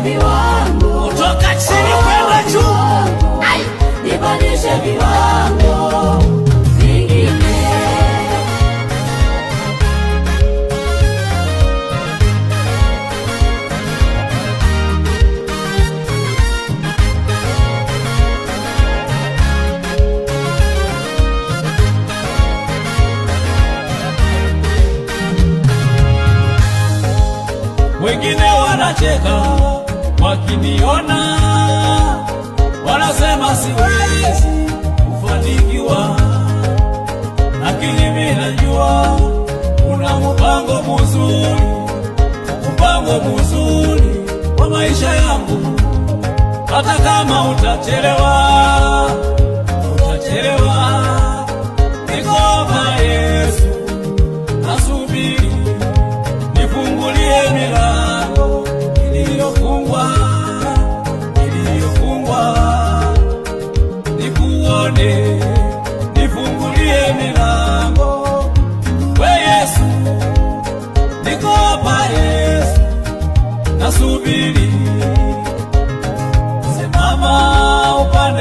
viwango, kutoka chini kwenda juu. nipandishe viwango vingine. Wengine wanacheka wakiniona, wanasema siwezi kufanikiwa, lakini mimi najua una mpango mzuri wa maisha yangu. Hata kama utachelewa, niko hapa Yesu, nasubiri nifungulie milango iliyofungwa, nikuone, nifungulie milango. We Yesu, niko hapa Yesu, nasubiri, simama upande